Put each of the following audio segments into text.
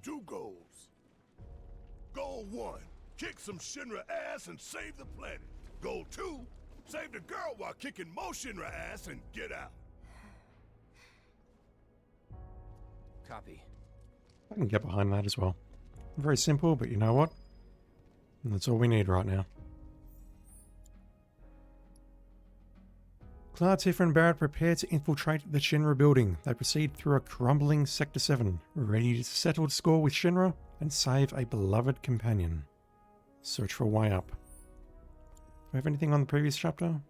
2 goals. Goal 1, kick some Shinra ass and save the planet. Goal 2, save the girl while kicking more Shinra ass and get out. Copy. I can get behind that as well. Very simple, but you know what? That's all we need right now. Cloud, Tifa, and Barrett prepare to infiltrate the Shinra building. They proceed through a crumbling Sector 7, ready to settle the score with Shinra and save a beloved companion. Search for a way up. Do we have anything on the previous chapter?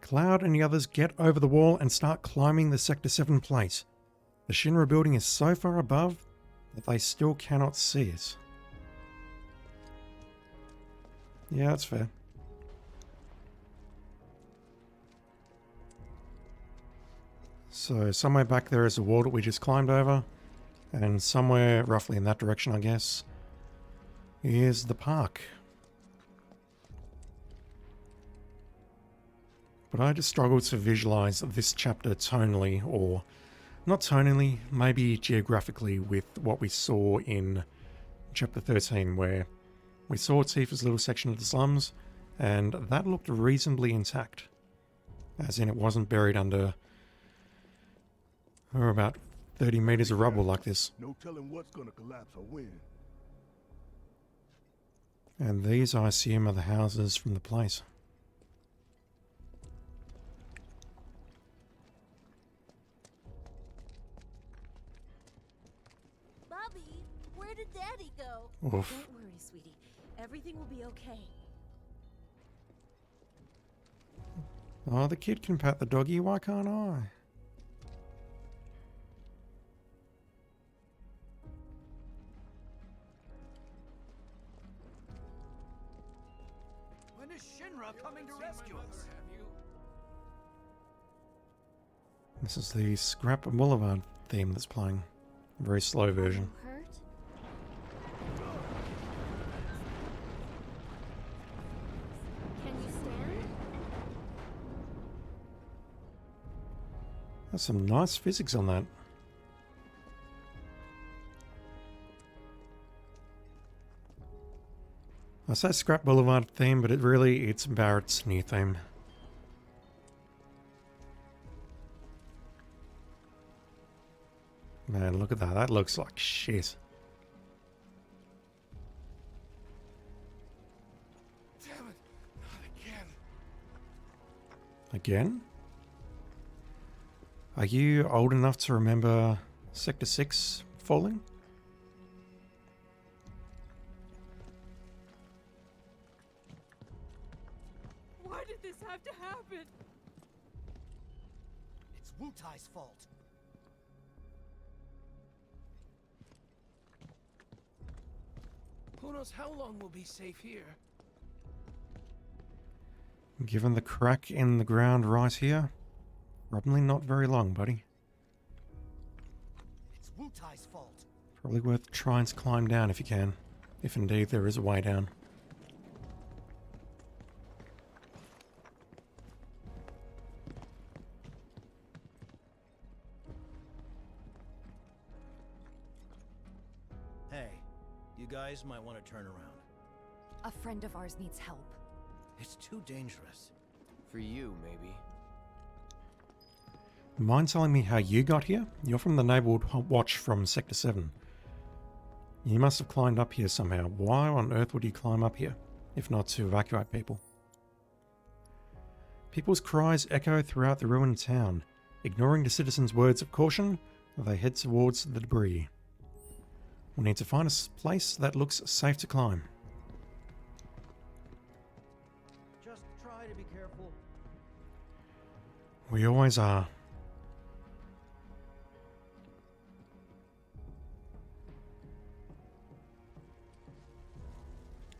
Cloud and the others get over the wall and start climbing the Sector 7 plate. The Shinra building is so far above that they still cannot see it. Yeah, that's fair. So somewhere back there is a wall that we just climbed over, and somewhere roughly in that direction, I guess, is the park. But I just struggle to visualize this chapter tonally, or not tonally, maybe geographically, with what we saw in chapter 13, where we saw Tifa's little section of the slums, and that looked reasonably intact. As in, it wasn't buried under about 30 meters of rubble like this. No telling what's gonna collapse or when. And these, I assume, are the houses from the place. Bobby, where did Daddy go? Oof. Don't worry, sweetie. Everything will be okay. Oh, the kid can pat the doggy, why can't I? When is Shinra coming to rescue us? This is the Scrap Boulevard theme that's playing. Very slow version. Hurt? Can you stand? There's some nice physics on that. I say Scrap Boulevard theme, but it's Barrett's new theme. Man, look at that. That looks like shit. Damn it, not again. Again? Are you old enough to remember Sector 6 falling? Why did this have to happen? It's Wutai's fault. Who knows how long we'll be safe here? Given the crack in the ground right here, probably not very long, buddy. It's Wutai's fault. Probably worth trying to climb down if you can, if indeed there is a way down. Hey, you guys might want to turn around. A friend of ours needs help. It's too dangerous. For you, maybe. Mind telling me how you got here? You're from the Naval Watch from Sector 7. You must have climbed up here somehow. Why on earth would you climb up here, if not to evacuate people? People's cries echo throughout the ruined town. Ignoring the citizens' words of caution, they head towards the debris. We need to find a place that looks safe to climb. Just try to be careful. We always are.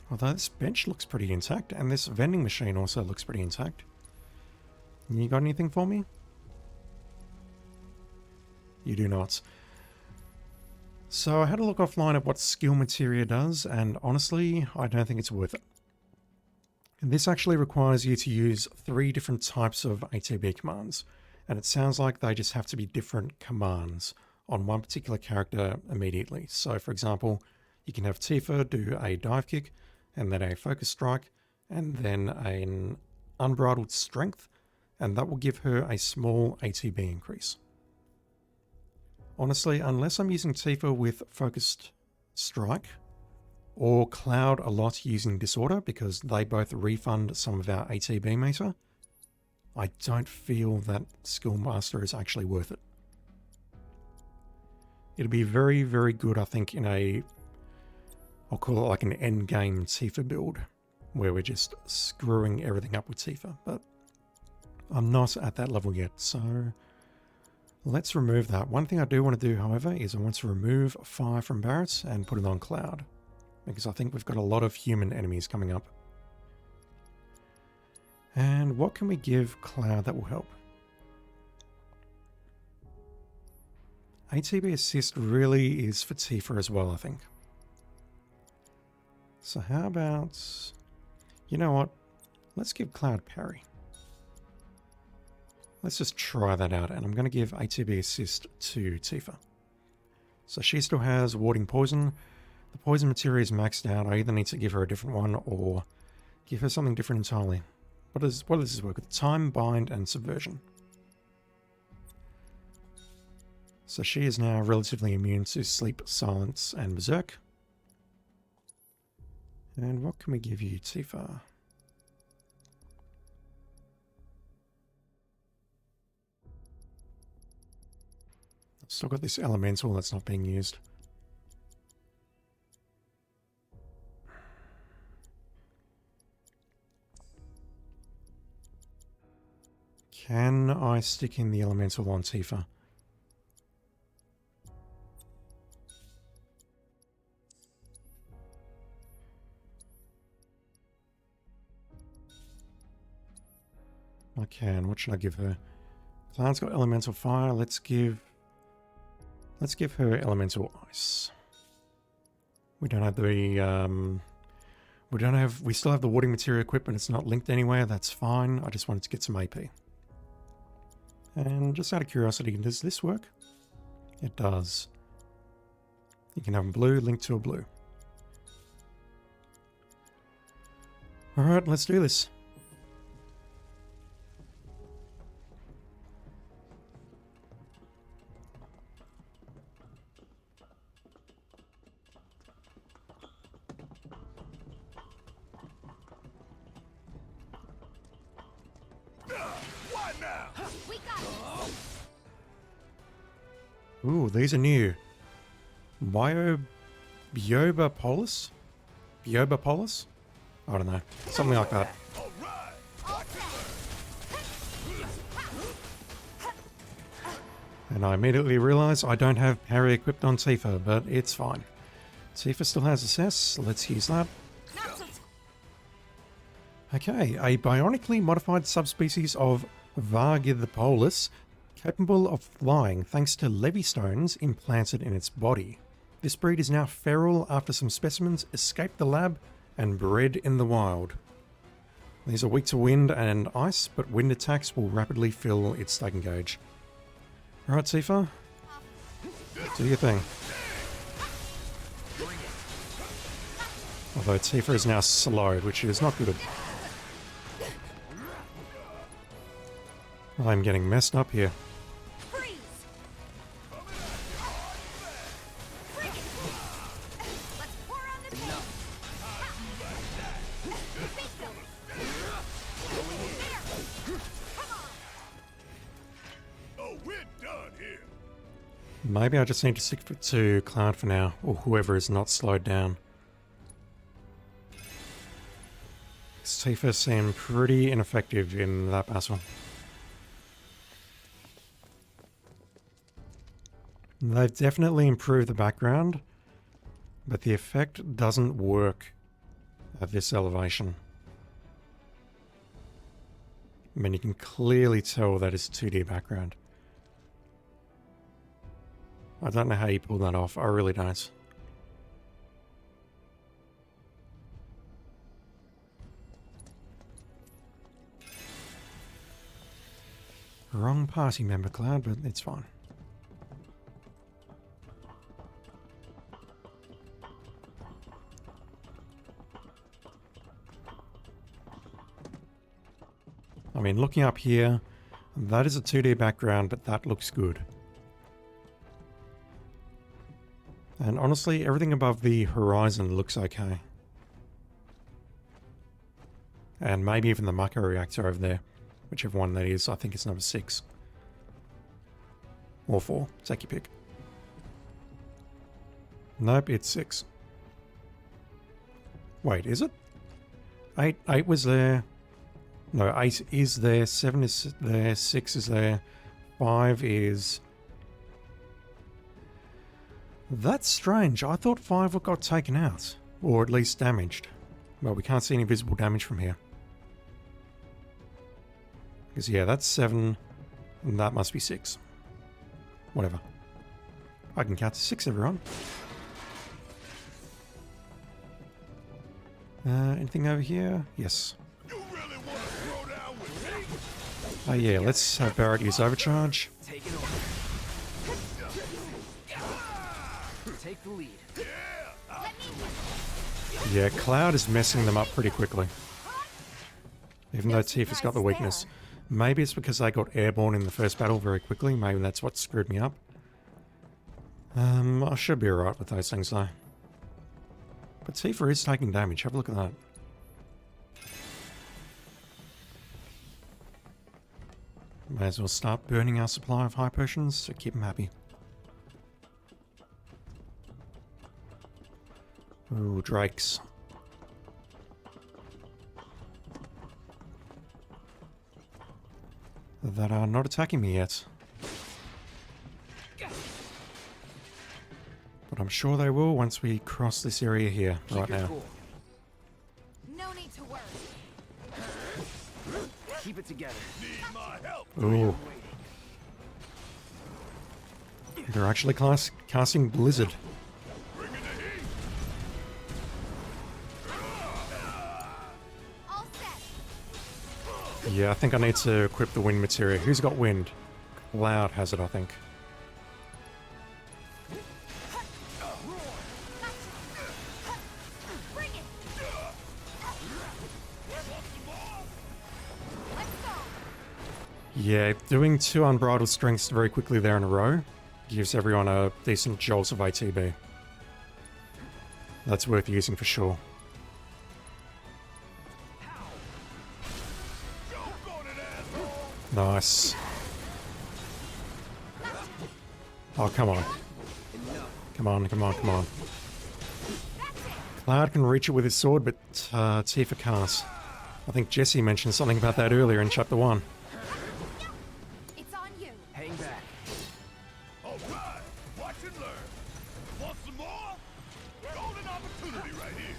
Although this bench looks pretty intact, and this vending machine also looks pretty intact. You got anything for me? You do not. So I had a look offline at what skill materia does, and honestly, I don't think it's worth it. And this actually requires you to use 3 different types of ATB commands, and it sounds like they just have to be different commands. on one particular character immediately. So for example, you can have Tifa do a dive kick and then a focus strike and then an unbridled strength, and that will give her a small ATB increase. Honestly, unless I'm using Tifa with focused strike or Cloud a lot using disorder because they both refund some of our ATB meter, I don't feel that Skillmaster is actually worth it. It'd be very, very good, I think, in a, I'll call it like an endgame Tifa build, where we're just screwing everything up with Tifa, but I'm not at that level yet, so let's remove that. One thing I do want to do, however, is I want to remove fire from Barret's and put it on Cloud, because I think we've got a lot of human enemies coming up. And what can we give Cloud that will help? ATB assist really is for Tifa as well, I think. So how about, you know what? Let's give Cloud parry. Let's just try that out, and I'm going to give ATB assist to Tifa. So she still has warding poison. The poison materia is maxed out. I either need to give her a different one or give her something different entirely. What does this work with? Time, bind, and subversion. So she is now relatively immune to sleep, silence, and berserk. And what can we give you, Tifa? Still got this elemental that's not being used. Can I stick in the elemental on Tifa? I can. What should I give her? Cloud's got elemental fire. Let's give her elemental ice. We don't have the we still have the warding materia equipped, but it's not linked anywhere. That's fine. I just wanted to get some AP. And just out of curiosity, does this work? It does. You can have a blue linked to a blue. Alright, let's do this. What now? We got it. Ooh, these are new. Biobapolis? Biobapolis? I don't know. Something like that. All right. And I immediately realise I don't have parry equipped on Tifa, but it's fine. Tifa still has assess. Let's use that. Okay, a bionically modified subspecies of Vargithopolis capable of flying thanks to levy stones implanted in its body. This breed is now feral after some specimens escaped the lab and bred in the wild. These are weak to wind and ice, but wind attacks will rapidly fill its stacking gauge. Alright, Tifa, do your thing. Although Tifa is now slowed, which is not good. I'm getting messed up here. Freeze. Let's pour on the paint. Beat them. There. Come on. Oh, we're done here. Maybe I just need to stick to Cloud for now, or whoever is not slowed down. Tifa seemed pretty ineffective in that battle. They've definitely improved the background, but the effect doesn't work at this elevation. I mean, you can clearly tell that it's 2D background. I don't know how you pull that off. I really don't. Wrong party member, Cloud, but it's fine. mean, looking up here, that is a 2D background, but that looks good. And honestly, everything above the horizon looks okay. And maybe even the Mako reactor over there. Whichever one that is, I think it's number 6. Or 4, take your pick. Nope, it's 6. Wait, is it? 8 was there. No, 8 is there, 7 is there, 6 is there, 5 is... That's strange. I thought 5 got taken out. Or at least damaged. Well, we can't see any visible damage from here. Because yeah, that's 7, and that must be 6. Whatever. I can count to 6, everyone. Anything over here? Yes. You really want to throw down with me? Oh yeah, let's have Barrett use overcharge. Take it over. Take the lead. Yeah, Cloud is messing them up pretty quickly. Even though Tifa's got the weakness. Maybe it's because I got airborne in the first battle very quickly. Maybe that's what screwed me up. I should be alright with those things though. But Tifa is taking damage. Have a look at that. May as well start burning our supply of high potions to keep them happy. Ooh, drakes. That are not attacking me yet. But I'm sure they will once we cross this area here right now. Cool. No need to worry. Keep it together. Need my help. Ooh. They're actually casting Blizzard. Bring in the heat. All set. Yeah, I think I need to equip the wind materia. Who's got wind? Cloud has it, I think. Bring it. Let's go. Yeah, doing 2 unbridled strengths very quickly there in a row gives everyone a decent jolt of ATB. That's worth using for sure. Nice. Oh, come on. Come on, come on, come on. Cloud can reach it with his sword, but Tifa can't. I think Jesse mentioned something about that earlier in Chapter 1. It's on you. Hang back. All right. Watch and learn. Want some more? Golden opportunity right here.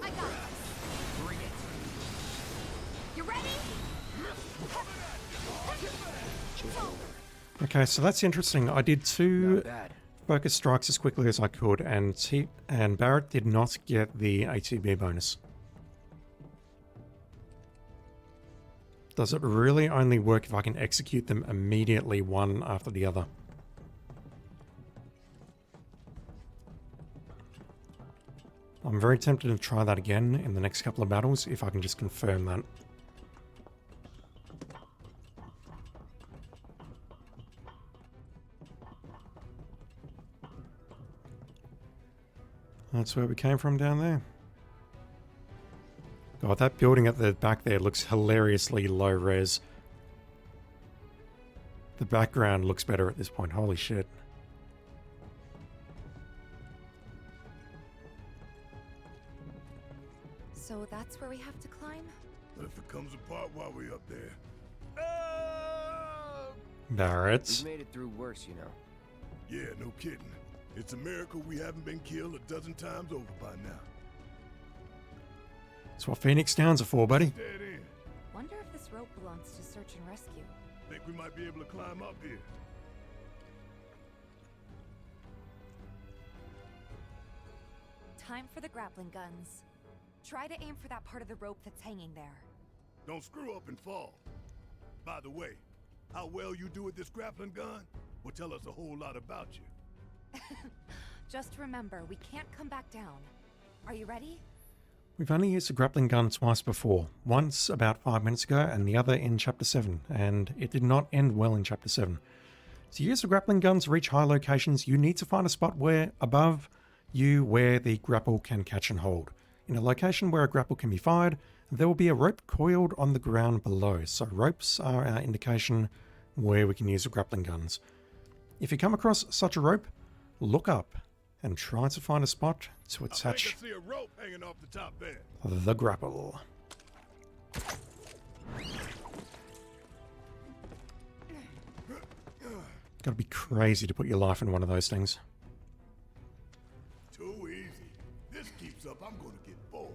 I got this. Bring it. You ready? Okay, so that's interesting. I did 2 Not bad. focus strikes as quickly as I could, and Barrett did not get the ATB bonus. Does it really only work if I can execute them immediately, one after the other? I'm very tempted to try that again in the next couple of battles, if I can just confirm that. That's where we came from down there. God, that building at the back there looks hilariously low res. The background looks better at this point. Holy shit. So that's where we have to climb? What if it comes apart while we're up there? Barrett. We've made it through worse, you know. Yeah, no kidding. It's a miracle we haven't been killed a dozen times over by now. That's what Phoenix Downs are for, buddy. Dead end. Wonder if this rope belongs to search and rescue. Think we might be able to climb up here. Time for the grappling guns. Try to aim for that part of the rope that's hanging there. Don't screw up and fall. By the way, how well you do with this grappling gun will tell us a whole lot about you. Just remember, we can't come back down. Are you ready? We've only used a grappling gun twice before. Once about 5 minutes ago and the other in Chapter 7, and it did not end well in Chapter 7. To use the grappling gun to reach high locations, you need to find a spot where above you where the grapple can catch and hold. In a location where a grapple can be fired, there will be a rope coiled on the ground below, so ropes are our indication where we can use the grappling guns. If you come across such a rope, look up and try to find a spot to I attach think I see a rope hanging off the top there. the grapple. Gotta be crazy to put your life in one of those things. Too easy. This keeps up, I'm gonna get bored.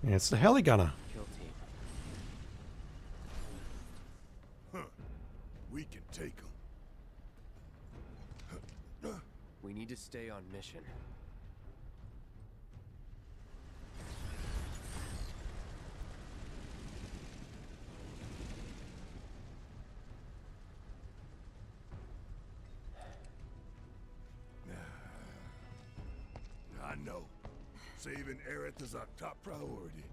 Yeah, it's the heli gunner. Kill team. We can take them. We need to stay on mission. I know. Saving Aerith is our top priority.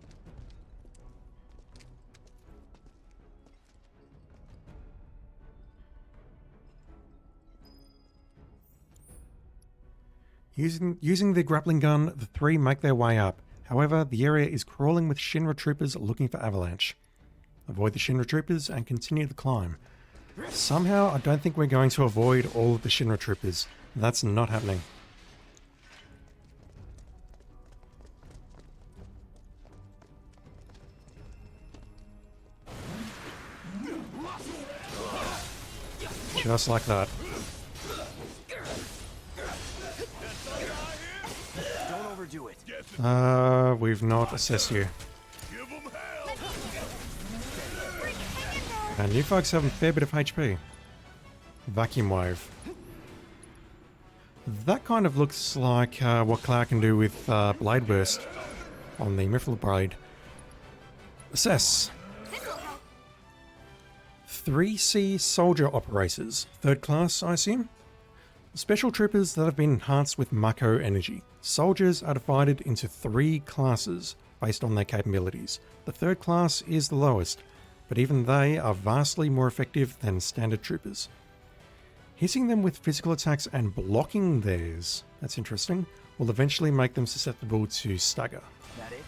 Using the grappling gun, the three make their way up. However, the area is crawling with Shinra troopers looking for Avalanche. Avoid the Shinra troopers and continue the climb. Somehow, I don't think we're going to avoid all of the Shinra troopers. That's not happening. Just like that. Don't overdo it. We've not assessed you. Give them hell! And you folks have a fair bit of HP. Vacuum wave. That kind of looks like what Cloud can do with Blade Burst on the Mithril Blade. Assess. 3C Soldier Operators. 3rd class, I assume? Special troopers that have been enhanced with Mako energy. Soldiers are divided into 3 classes based on their capabilities. The 3rd class is the lowest, but even they are vastly more effective than standard troopers. Hitting them with physical attacks and blocking theirs, that's interesting, will eventually make them susceptible to stagger. That it?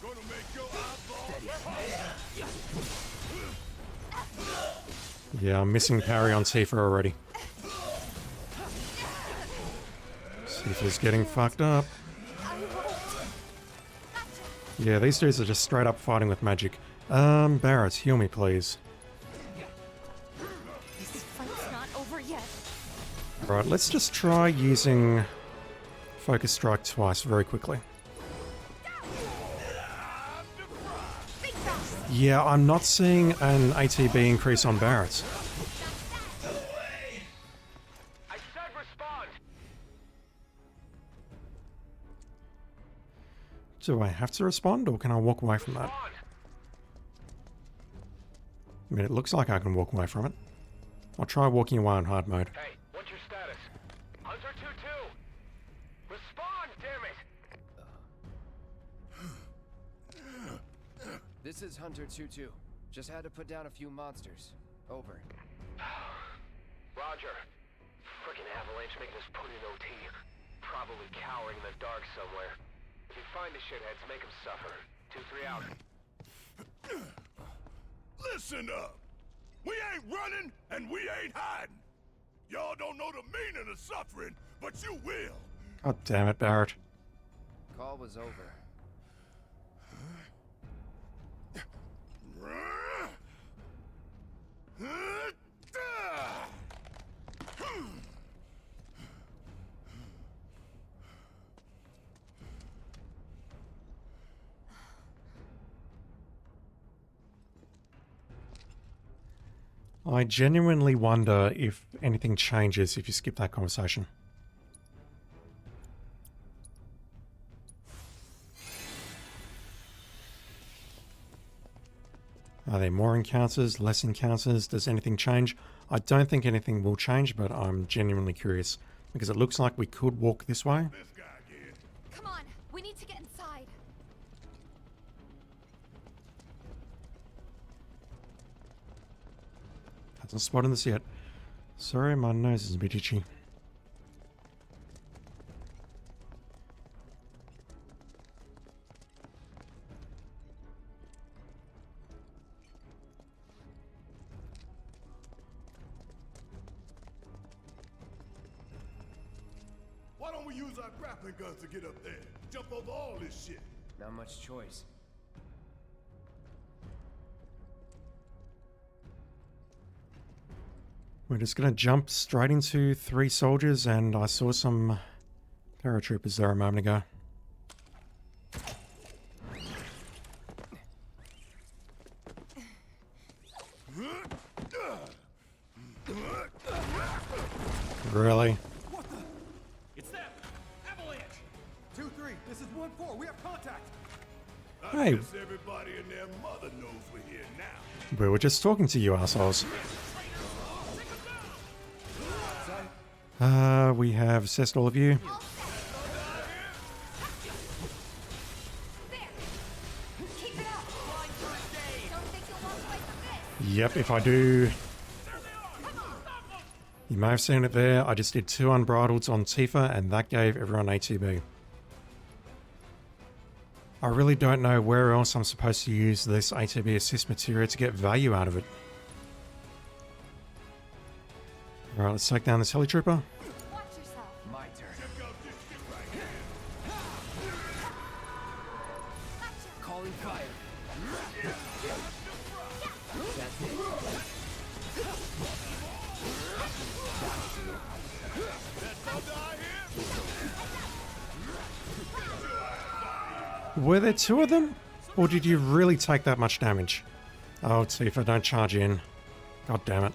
Gonna make your eyeballs Yeah, I'm missing parry on Tifa already. Tifa's getting fucked up. Yeah, these dudes are just straight up fighting with magic. Barrett, heal me please. This fight's not over yet. Right, let's just try using Focus Strike twice very quickly. Big boss. Yeah, I'm not seeing an ATB increase on Barrett's. I said respond. Do I have to respond or can I walk away from that? I mean, it looks like I can walk away from it. I'll try walking away on hard mode. Hey, what's your status? Hunter 2-2. Respond, damn it. This is Hunter 2-2. Just had to put down a few monsters. Over. Roger. Frickin' Avalanche making us put in OT. Probably cowering in the dark somewhere. If you find the shitheads, make them suffer. 2-3 out. Listen up! We ain't running and we ain't hiding! Y'all don't know the meaning of suffering, but you will! God damn it, Barrett. Call was over. I genuinely wonder if anything changes if you skip that conversation. Are there more encounters, less encounters? Does anything change? I don't think anything will change, but I'm genuinely curious because it looks like we could walk this way. This guy again. Come on, we need to get inside. Hasn't spotted this yet. Sorry, my nose is a bit itchy. Why don't we use our grappling guns to get up there? Jump over all this shit. Not much choice. We're just gonna jump straight into 3 soldiers, and I saw some paratroopers there a moment ago. Really? It's them! Avalanche! 2-3, this is 1-4, we have contact! I Hey. guess everybody and their mother knows we're here now. We were just talking to you assholes. We have assessed all of you. There! Keep it up! Don't think you'll walk away from this! Yep, if I do... You may have seen it there. I just did 2 unbridleds on Tifa, and that gave everyone ATB. I really don't know where else I'm supposed to use this ATB assist material to get value out of it. Alright, let's take down this helitrooper. Watch yourself. My turn. Check out this shit right here. Gotcha. Calling fire. That's it. Were there 2 of them? Or did you really take that much damage? Oh, Tifa, don't charge in. God damn it.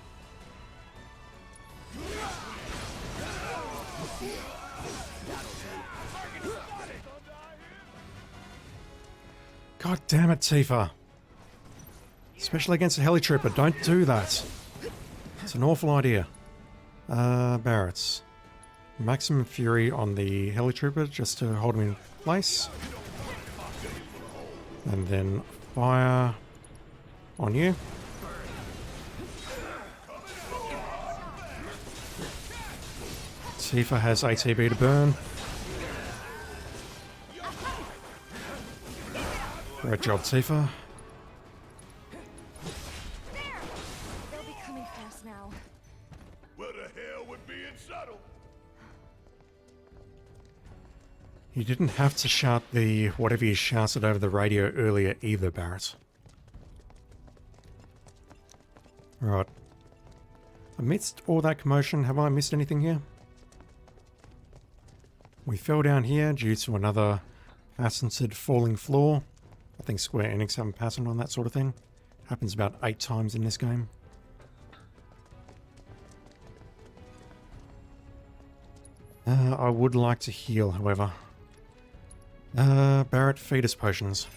God damn it, Tifa. Especially against a helitrooper, don't do that. It's an awful idea. Barretts. Maximum fury on the helitrooper just to hold him in place. And then fire on you. Tifa has ATB to burn. Great job, Tifa. There! They'll be coming fast now. Where the hell would being subtle? You didn't have to shout the whatever you shouted over the radio earlier either, Barrett. Right. Amidst all that commotion, have I missed anything here? We fell down here due to another patented falling floor. I think Square Enix have a patent on that sort of thing. Happens about 8 times in this game. I would like to heal, however. Barrett, feed us potions.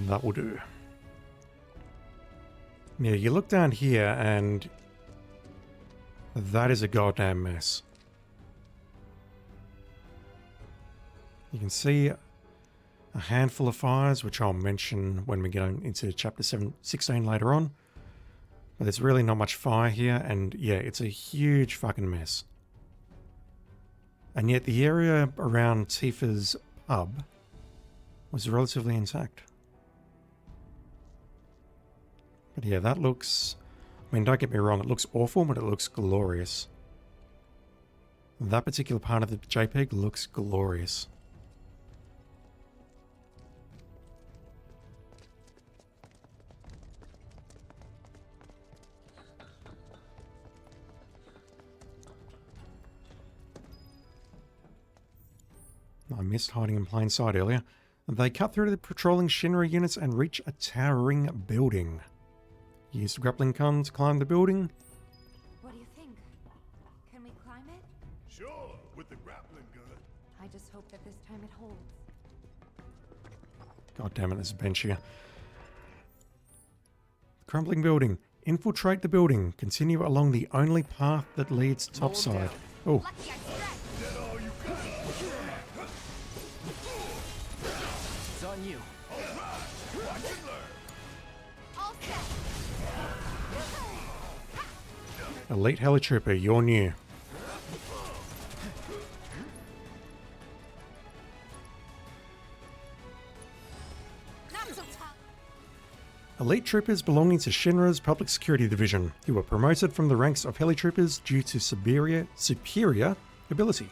That will do. Yeah, you look down here and that is a goddamn mess. You can see a handful of fires, which I'll mention when we get into chapter 16 later on. But there's really not much fire here, and yeah, it's a huge fucking mess. And yet the area around Tifa's pub was relatively intact. But yeah, that looks... I mean, don't get me wrong, it looks awful, but it looks glorious. That particular part of the JPEG looks glorious. I missed hiding in plain sight earlier. They cut through the patrolling Shinra units and reach a towering building. Use the grappling gun to climb the building. What do you think? Can we climb it? Sure, with the grappling gun. I just hope that this time it holds. God damn it, there's a bench here. Crumbling building. Infiltrate the building. Continue along the only path that leads topside. Oh, Lucky I stretched. That all you got? It's on you. Watch and learn. All set. elite helitrooper, you're new. Not so tough. Elite troopers belonging to Shinra's Public Security Division, who were promoted from the ranks of helitroopers due to superior ability.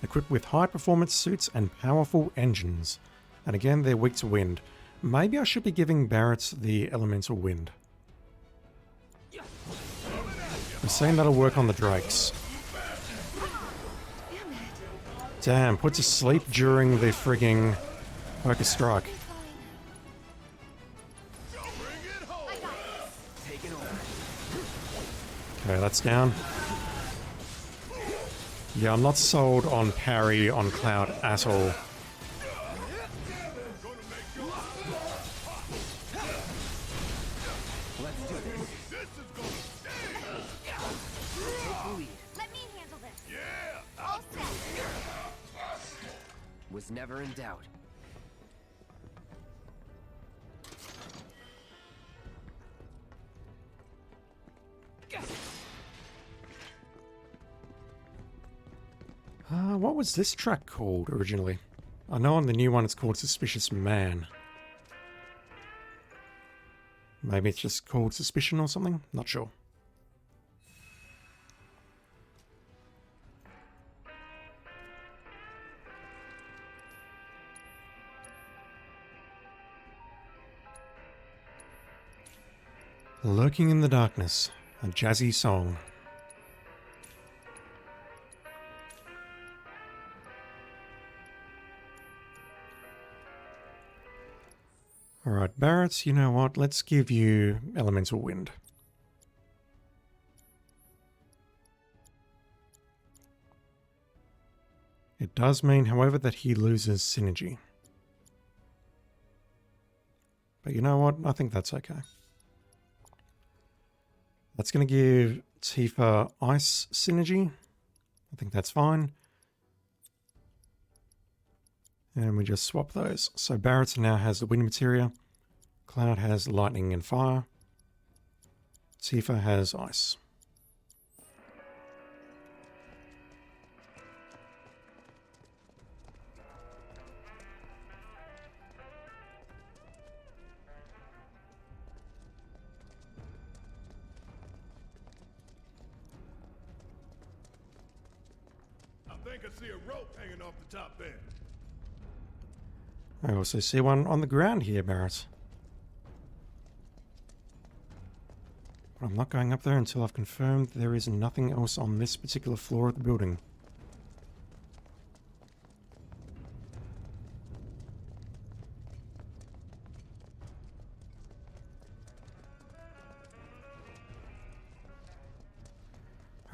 Equipped with high-performance suits and powerful engines. And again, they're weak to wind. Maybe I should be giving Barrett the elemental wind. I'm saying that'll work on the Drakes. Damn, put to sleep during the frigging focus strike. Okay, that's down. Yeah, I'm not sold on parry on Cloud at all. Let me handle this. Yeah. All set. Was never in doubt. What was this track called originally? I know on the new one it's called Suspicious Man. Maybe it's just called Suspicion or something? Not sure. Lurking in the Darkness, a jazzy song. Alright, Barrett, you know what? Let's give you Elemental Wind. It does mean, however, that he loses synergy. But you know what? I think that's okay. That's going to give Tifa Ice synergy. I think that's fine. And we just swap those. So Barrett now has the wind materia. Cloud has lightning and fire. Tifa has ice. I think I see a rope hanging off the top there. I also see one on the ground here, Barrett. But I'm not going up there until I've confirmed there is nothing else on this particular floor of the building.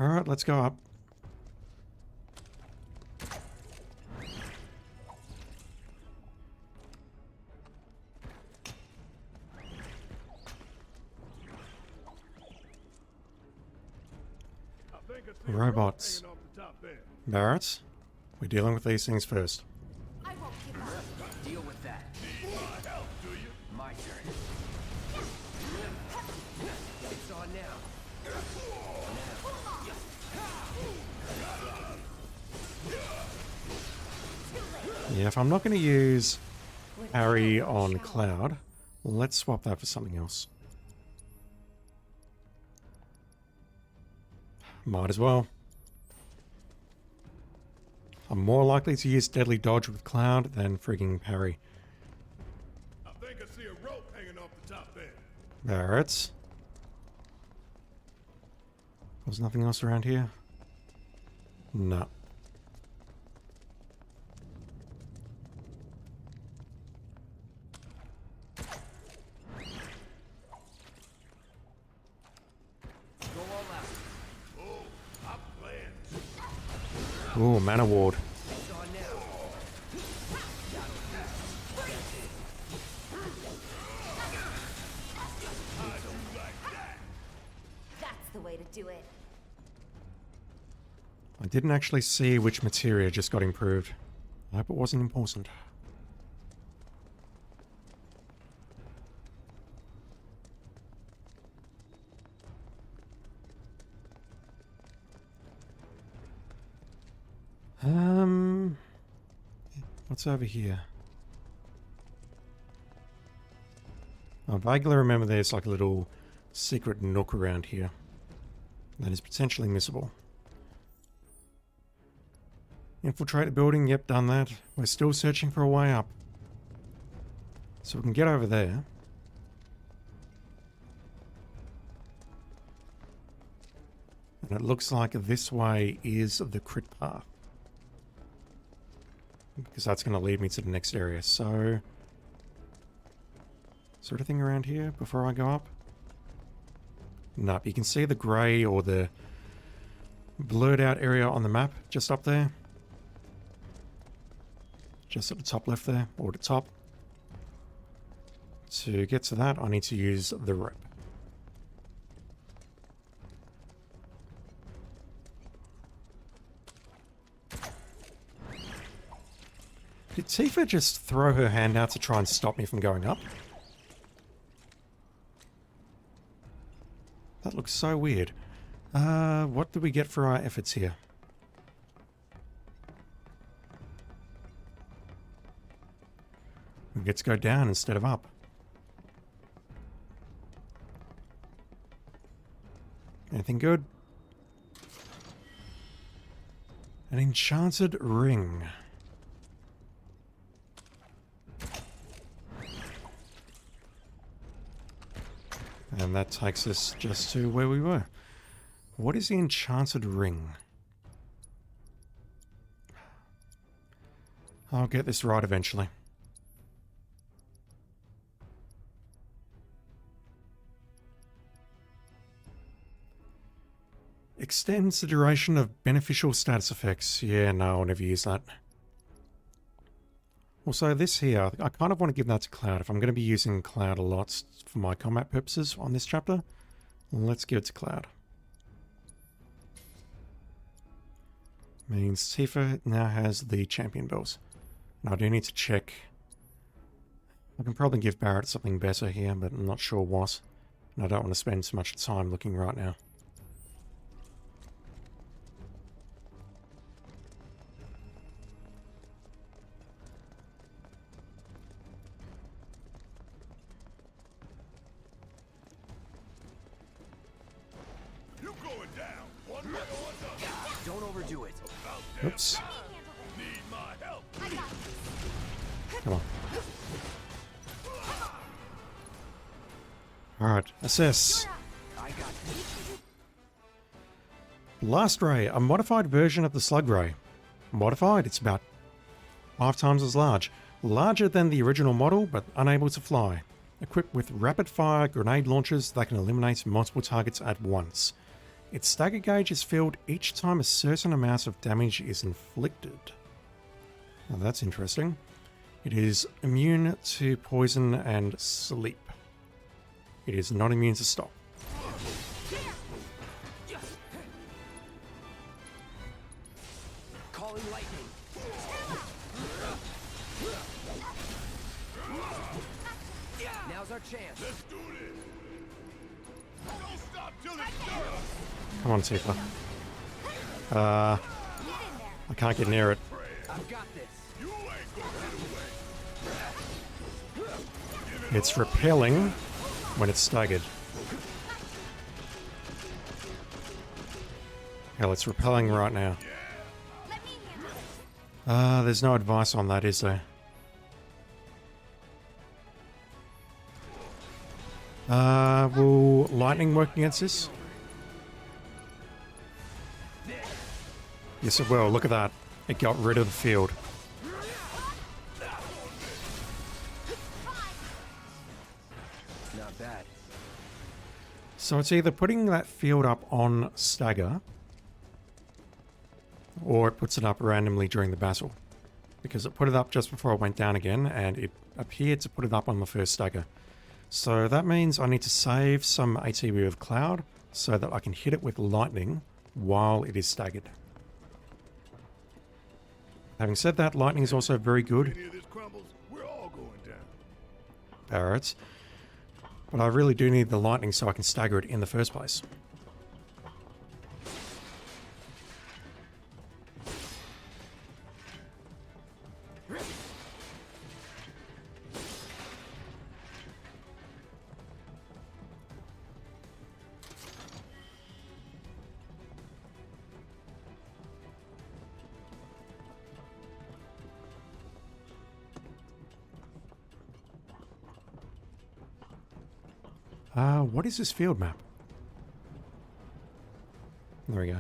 Alright, let's go up. Robots. Barrett, we're dealing with these things first. I won't give up. Deal with that. My turn. It's on now. Yeah, if I'm not going to use parry on Cloud, let's swap that for something else. Might as well. I'm more likely to use Deadly Dodge with Cloud than frigging parry. I think I see a rope hanging off the top there. Barrett. There's nothing else around here? No. Ooh, mana ward. That's the way to do it. I didn't actually see which materia just got improved. I hope it wasn't important. What's over here? I vaguely remember there's like a little secret nook around here that is potentially missable. Infiltrate the building, yep, done that. We're still searching for a way up. So we can get over there. And it looks like this way is the crit path. Because that's going to lead me to the next area. So, is there anything around here before I go up? Nope. You can see the grey or the blurred out area on the map just up there. Just at the top left there, or the top. To get to that, I need to use the rope. Did Tifa just throw her hand out to try and stop me from going up? That looks so weird. What do we get for our efforts here? We get to go down instead of up. Anything good? An enchanted ring. And that takes us just to where we were. What is the enchanted ring? I'll get this right eventually. Extends the duration of beneficial status effects. Yeah, no, I'll never use that. Also, this here, I kind of want to give that to Cloud. If I'm going to be using Cloud a lot for my combat purposes on this chapter, let's give it to Cloud. Means Tifa now has the champion bells. Now I do need to check. I can probably give Barrett something better here, but I'm not sure what. And I don't want to spend too much time looking right now. Don't overdo it. Oops. Need my help. Come on. Alright, assess. I got this. Blast Ray, a modified version of the Slug Ray. Modified, it's about 5 times as large. Larger than the original model, but unable to fly. Equipped with rapid-fire grenade launchers that can eliminate multiple targets at once. Its stagger gauge is filled each time a certain amount of damage is inflicted. Now that's interesting. It is immune to poison and sleep. It is not immune to stop. Calling lightning. Now's our chance. Let's do this. Don't stop till it's done. Come on, Tifa. I can't get near it. I've got this. You ain't gonna get away. It's repelling when it's staggered. Hell, it's repelling right now. There's no advice on that, is there? Will lightning work against this? Yes, it will. Look at that. It got rid of the field. Not bad. So it's either putting that field up on stagger, or it puts it up randomly during the battle. Because it put it up just before it went down again, and it appeared to put it up on the first stagger. So that means I need to save some ATB with Cloud so that I can hit it with lightning while it is staggered. Having said that, lightning is also very good. Any of this crumbles, we're all going down. Barretts. But I really do need the lightning so I can stagger it in the first place. What is this field map? There we go.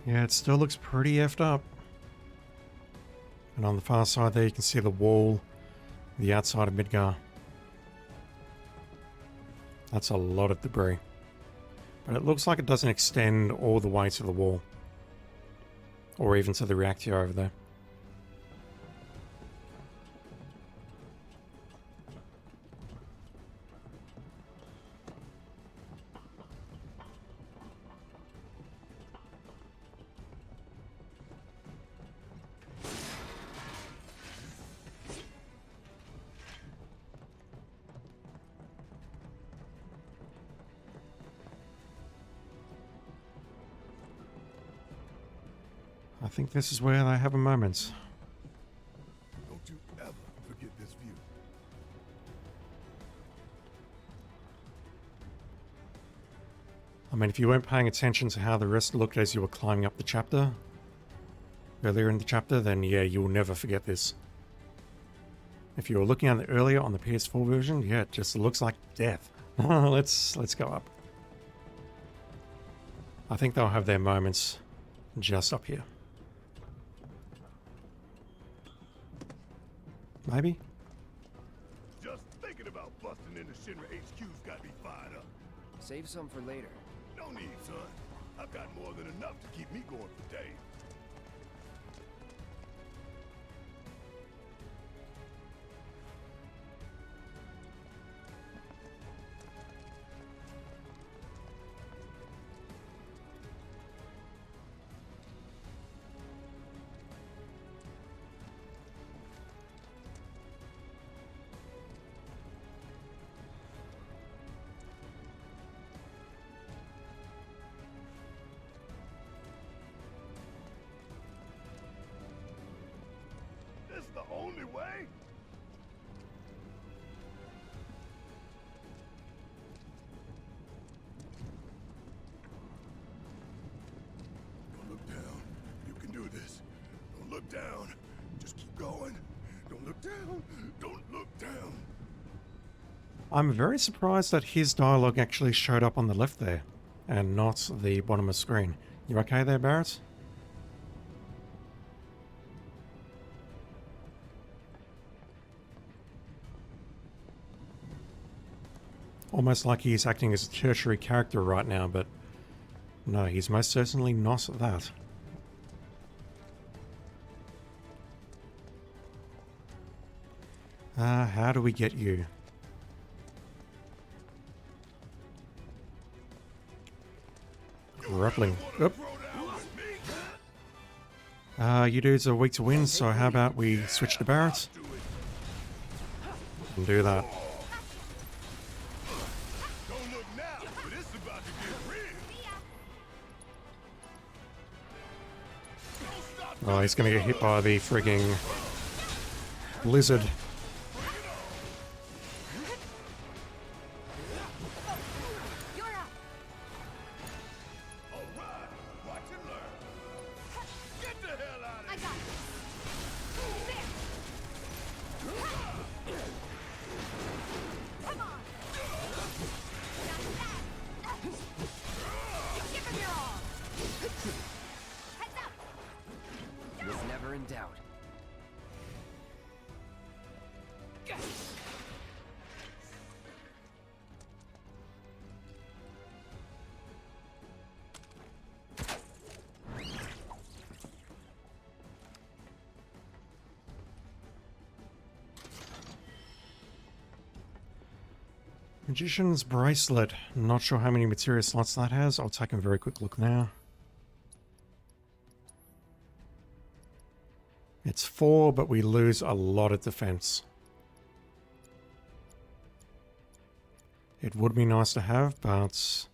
Yeah, it still looks pretty effed up. And on the far side there you can see the wall, the outside of Midgar. That's a lot of debris. But it looks like it doesn't extend all the way to the wall. Or even to the reactor over there. I think this is where they have a moment. Don't you ever forget this view. I mean, if you weren't paying attention to how the rest looked as you were climbing up the chapter, earlier in the chapter, then yeah, you'll never forget this. If you were looking at it earlier on the PS4 version, yeah, it just looks like death. Let's go up. I think they'll have their moments just up here. Maybe? Just thinking about busting into Shinra HQ's got me fired up. Save some for later. No need, son. I've got more than enough to keep me going for days. This the only way? Don't look down. You can do this. Don't look down. Just keep going. Don't look down. Don't look down. I'm very surprised that his dialogue actually showed up on the left there, and not the bottom of the screen. You okay there, Barretts? Almost like he's acting as a tertiary character right now, but no, he's most certainly not that. How do we get you? Grappling. Oop. You dudes are weak to wind, so how about we switch to Barretts? And do that. Don't look now, but it's about to get real. Oh, he's gonna get hit by the frigging blizzard. You're up. All right, watch and learn. Get the hell out I of got here. this. There. Never in doubt. Magician's Bracelet. Not sure how many materia slots that has. I'll take a very quick look now. It's 4, but we lose a lot of defense. It would be nice to have, but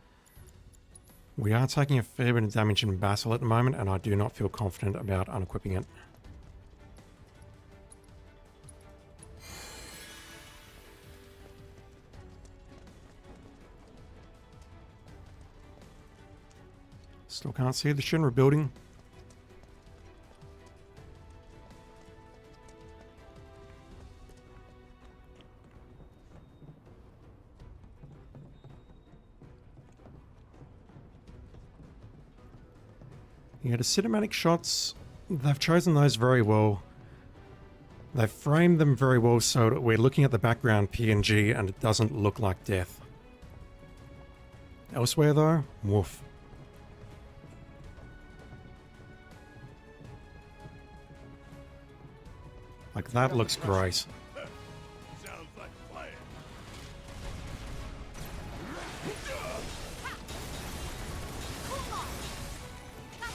we are taking a fair bit of damage in battle at the moment, and I do not feel confident about unequipping it. Still can't see the Shinra building. Yeah, the cinematic shots, they've chosen those very well. They've framed them very well so that we're looking at the background PNG and it doesn't look like death. Elsewhere though, woof. Like, that looks great. Sounds like a plan.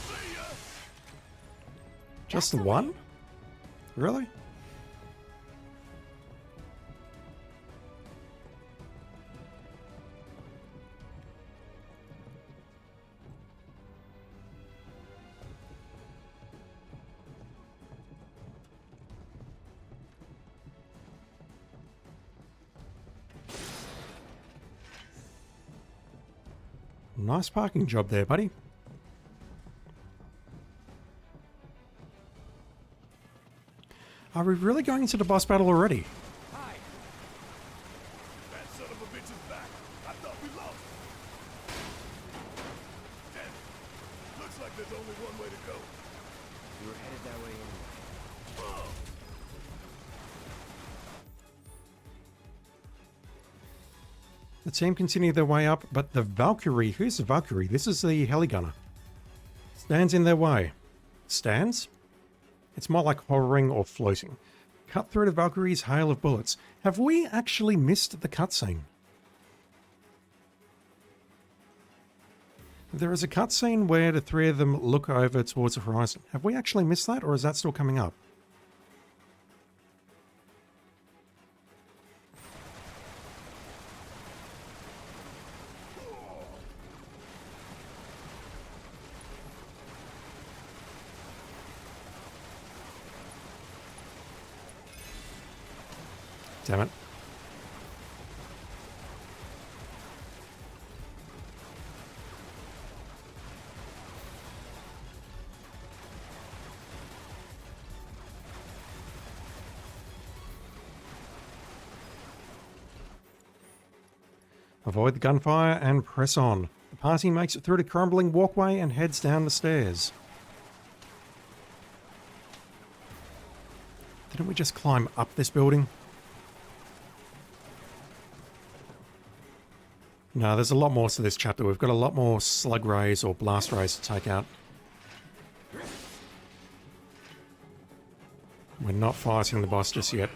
See ya. Just the one? Really? Nice parking job there, buddy. Are we really going into the boss battle already? That son of a bitch is back. I thought we lost. Damn it. Looks like there's only one way to go. We were headed that way anyway. The team continue their way up, but the Valkyrie, who's the Valkyrie? This is the heligunner. Stands in their way. Stands? It's more like hovering or floating. Cut through the Valkyrie's hail of bullets. Have we actually missed the cutscene? There is a cutscene where the three of them look over towards the horizon. Have we actually missed that, or is that still coming up? Damn it. Avoid the gunfire and press on. The party makes it through the crumbling walkway and heads down the stairs. Didn't we just climb up this building? No, there's a lot more to this chapter. We've got a lot more slug rays or blast rays to take out. We're not fighting the boss just yet.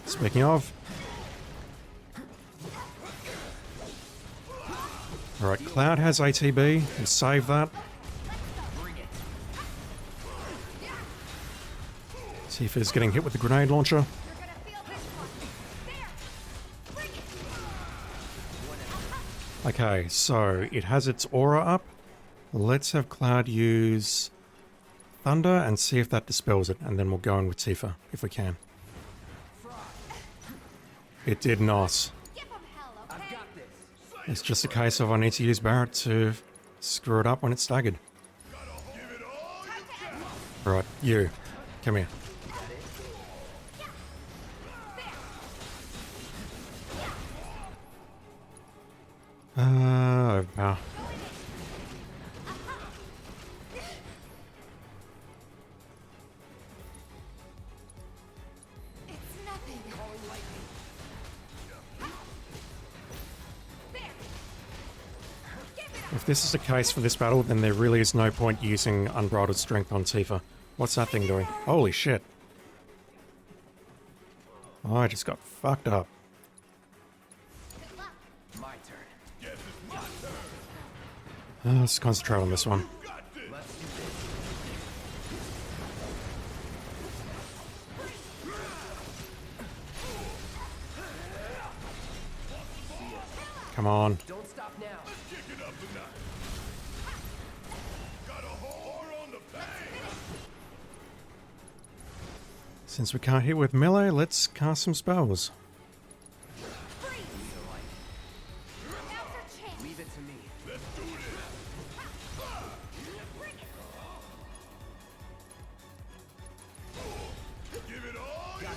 Speaking of... Alright, Cloud has ATB. We'll save that. Tifa's getting hit with the grenade launcher. Okay, so it has its aura up. Let's have Cloud use Thunder and see if that dispels it, and then we'll go in with Tifa, if we can. It did not. It's just a case of I need to use Barret to screw it up when it's staggered. Right, you. Come here. If this is the case for this battle, then there really is no point using Unbridled Strength on Tifa. What's that thing doing? Holy shit. Oh, I just got fucked up. My turn. Guess it's my turn. Let's concentrate on this one. You got this. Let's do this. Come on. Don't stop now. Kick it up a notch. Got a whore on the bang. Since we can't hit with melee, let's cast some spells. Freeze! Now's your chance! Leave it to me. Let's do this. Give it all you got.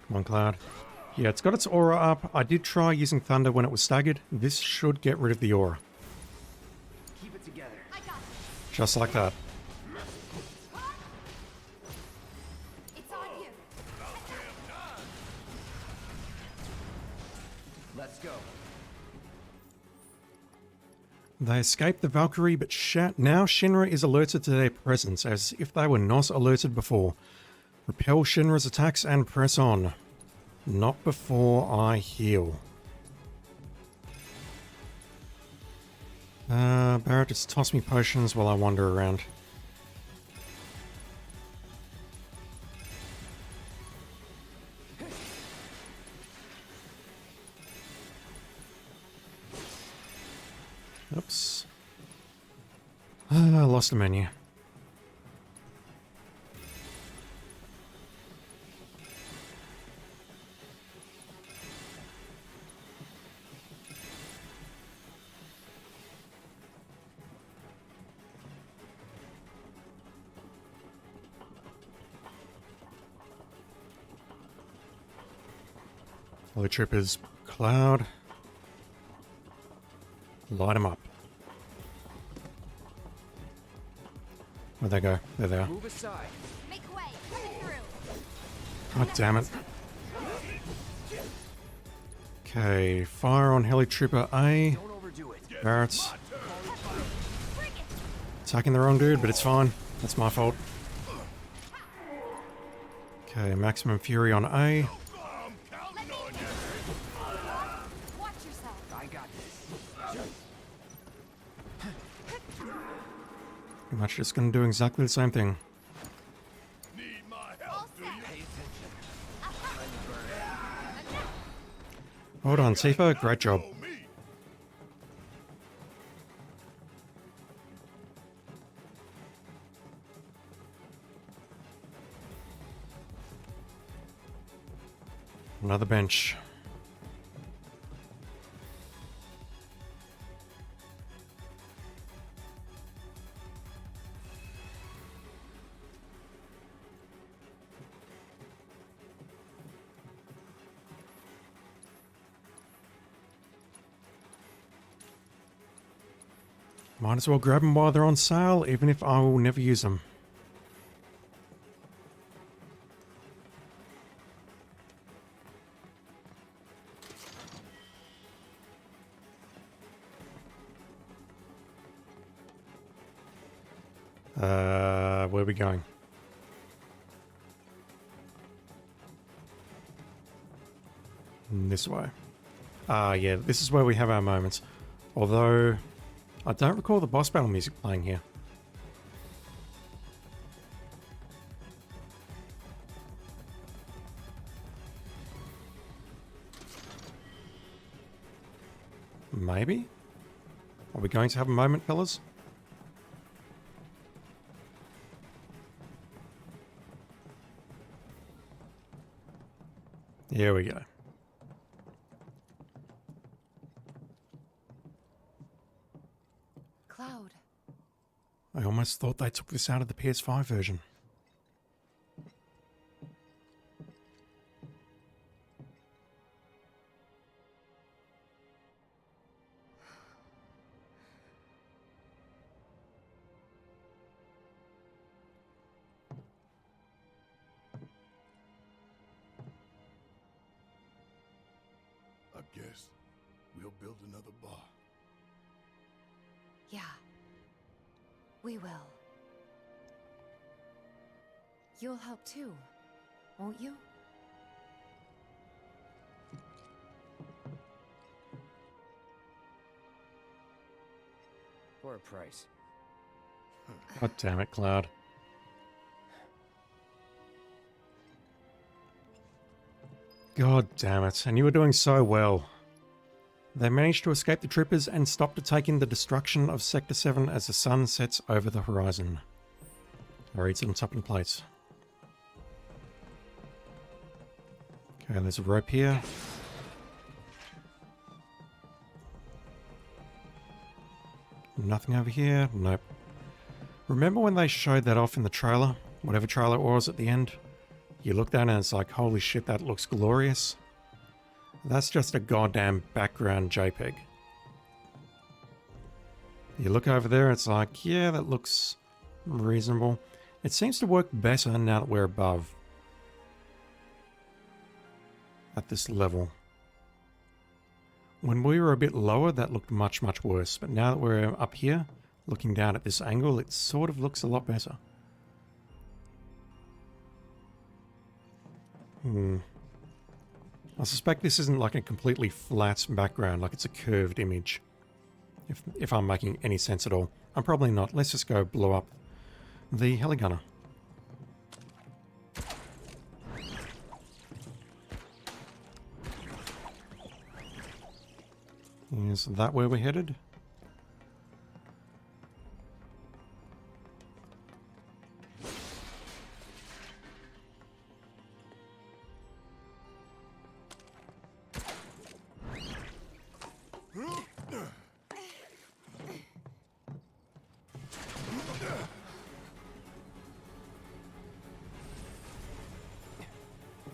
Come on, Cloud. Yeah, it's got its aura up. I did try using Thunder when it was staggered. This should get rid of the aura. Keep it together. I got this. Just like that. It's on you. Let's go. They escaped the Valkyrie, but now Shinra is alerted to their presence, as if they were not alerted before. Repel Shinra's attacks and press on. Not before I heal. Barrett, just toss me potions while I wander around. Oops. I lost a menu. Holy Troopers, Cloud. Light them up. Where'd they go? There they are. Move aside. Make way. Coming through. God damn it. Okay, fire on Heli Trooper A. Don't overdo it. Barrett's Bring it. attacking the wrong dude, but it's fine. That's my fault. Okay, Maximum Fury on A. I'm counting on you. Watch yourself. I got this. Pretty much just gonna do exactly the same thing. Need my help, do you? Pay attention. Hold on, Tifa. Great job. Oh, me. Another bench. Might as well grab them while they're on sale, even if I will never use them. Where are we going? This way. Yeah, this is where we have our moments. Although, I don't recall the boss battle music playing here. Maybe? Are we going to have a moment, fellas? Here we go. Cloud. I almost thought they took this out of the PS5 version. guess we'll build another bar. Yeah. We will. You'll help too, won't you? For a price. God damn it, Cloud. God damn it. And you were doing so well. They managed to escape the troopers and stop to take in the destruction of Sector 7 as the sun sets over the horizon. I'll read some topping plates. Okay, there's a rope here. Nothing over here? Nope. Remember when they showed that off in the trailer? Whatever trailer it was at the end? You look down and it's like, holy shit, that looks glorious. That's just a goddamn background JPEG. You look over there, it's like, yeah, that looks reasonable. It seems to work better now that we're above. At this level. When we were a bit lower, that looked much, much worse. But now that we're up here, looking down at this angle, it sort of looks a lot better. I suspect this isn't like a completely flat background, like it's a curved image. If I'm making any sense at all. I'm probably not. Let's just go blow up the heligunner. Is that where we're headed?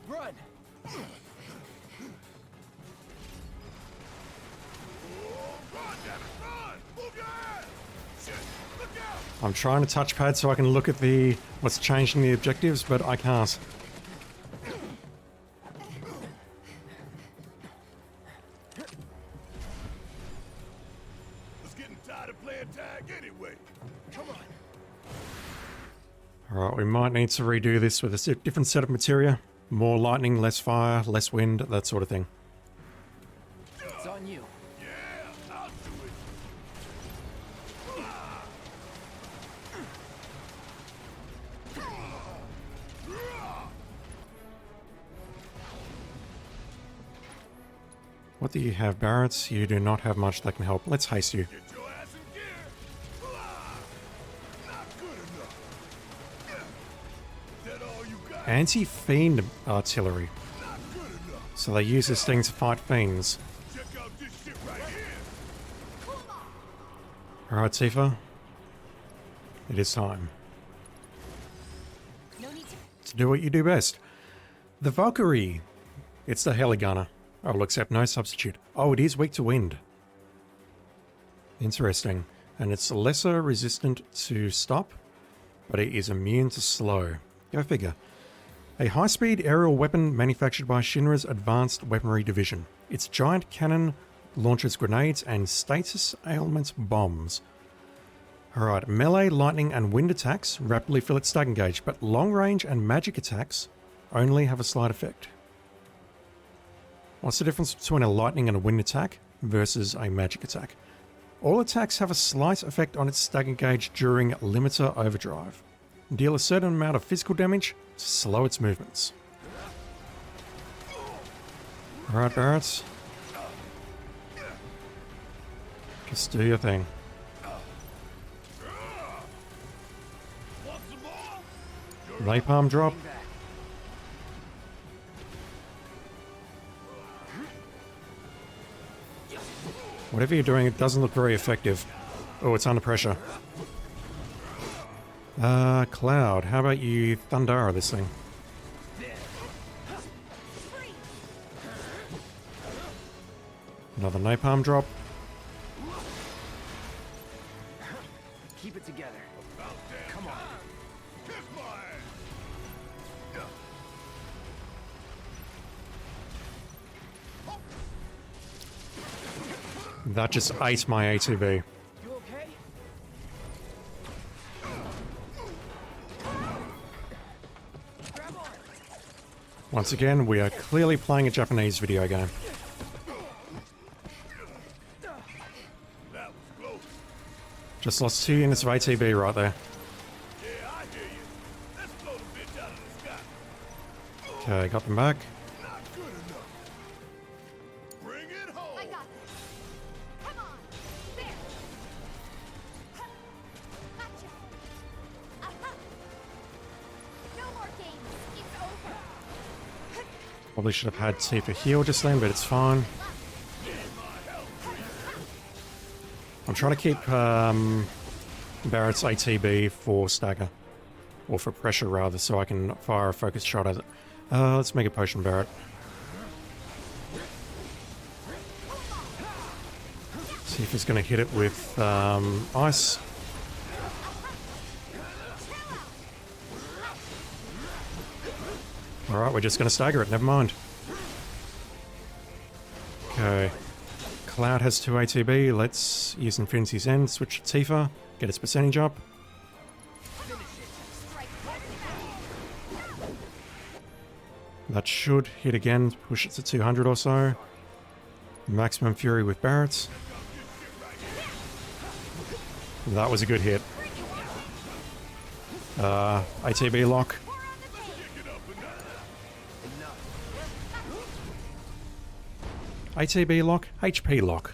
Run! I'm trying to touchpad so I can look at the what's changing the objectives, but I can't. Was getting tired of playing tag anyway. Come on. Alright, we might need to redo this with a different set of materia. More lightning, less fire, less wind, that sort of thing. It's on you. Yeah, I'll do it. What do you have, Barretts? You do not have much that can help. Let's haste you. Get your ass in gear. Not good enough. Is that all you got? Anti-fiend artillery. Not good enough. So they use this thing to fight fiends. Check out this shit right here. Alright, Tifa. It is time No need to do what you do best. The Valkyrie. It's the heligunner. I will accept no substitute. Oh, it is weak to wind. Interesting. And it's lesser resistant to stop, but it is immune to slow. Go figure. A high-speed aerial weapon manufactured by Shinra's Advanced Weaponry Division. Its giant cannon launches grenades and status ailment bombs. Alright, melee, lightning, and wind attacks rapidly fill its stagger gauge, but long-range and magic attacks only have a slight effect. What's the difference between a lightning and a wind attack versus a magic attack? All attacks have a slight effect on its stagger gauge during limiter overdrive. Deal a certain amount of physical damage to slow its movements. Alright, Barretts. Just do your thing. Want some more? Napalm drop. Whatever you're doing, it doesn't look very effective. Oh, it's under pressure. Cloud, how about you Thundara this thing? Another napalm drop. Keep it together. Come on. Kiss my ass. That just ate my ATB. You okay? Grab on. Once again, we are clearly playing a Japanese video game. That was close. Just lost 2 units of ATB right there. Yeah, I hear you. Let's blow the bitch out of the sky. Okay, got them back. Not good enough. Bring it home. I got this. Come on. There. Huh. Gotcha. Aha. No more games. It's over. Probably should have had Tifa heal just then, but it's fine. I'm trying to keep Barrett's ATB for stagger. Or for pressure, rather, so I can fire a focus shot at it. Let's make a potion, Barrett. See if he's going to hit it with ice. Alright, we're just going to stagger it, never mind. Okay. Cloud has 2 ATB, let's use Infinity's End, switch to Tifa, get its percentage up. That should hit again, push it to 200 or so. Maximum Fury with Barrett's. That was a good hit. ATB lock. ATB lock, HP lock.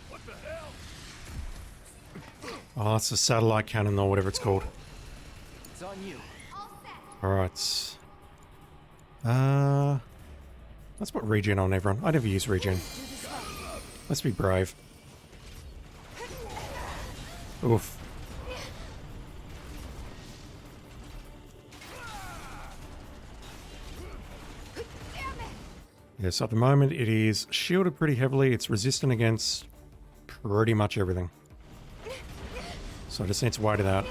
What the hell? Oh, it's a satellite cannon or whatever it's called. It's on you. Alright. Let's put regen on everyone. I never use regen. Let's be brave. Oof. Yes, at the moment it is shielded pretty heavily. It's resistant against pretty much everything. So I just need to wait it out.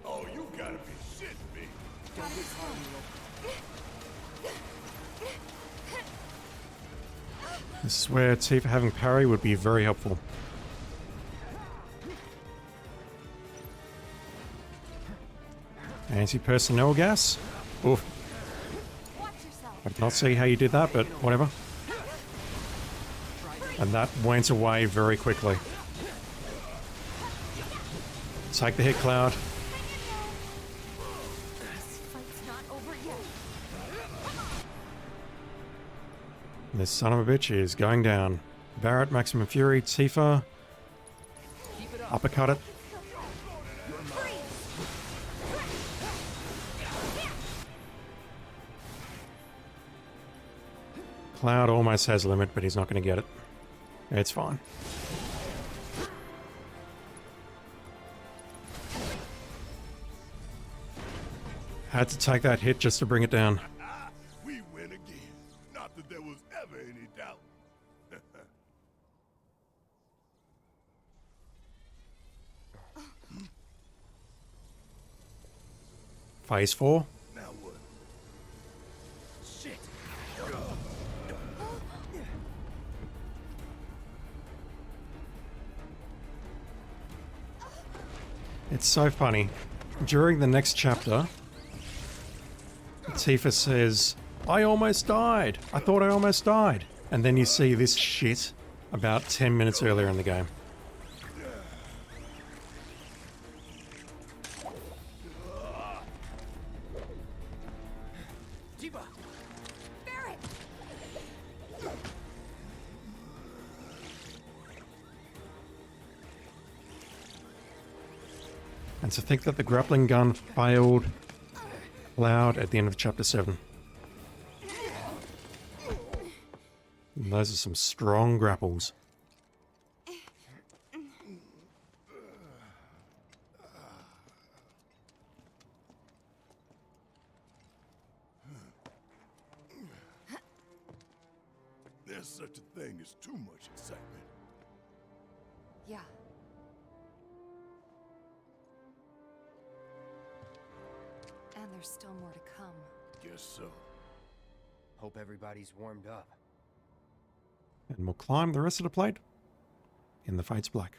Oh, you gotta be shitting me. This is where Tifa having parry would be very helpful. Anti-personnel gas? Oof. Watch yourself. I did not see how you did that, but whatever. And that went away very quickly. Take the hit, Cloud. This fight's not over yet. This son of a bitch is going down. Barrett, Maximum Fury, Tifa. Uppercut it. Cloud almost has a limit, but he's not going to get it. It's fine. Had to take that hit just to bring it down. We win again. Not that there was ever any doubt. Phase 4. Now what? Shit. It's so funny. During the next chapter, Tifa says, I almost died. I thought I almost died. And then you see this shit about 10 minutes earlier in the game. Tifa. Barrett! And to think that the grappling gun failed Cloud at the end of chapter 7. And those are some strong grapples. There's such a thing as too much excitement. Yeah. And there's still more to come. Guess so. Hope everybody's warmed up. And we'll climb the rest of the plate in the Fates Black.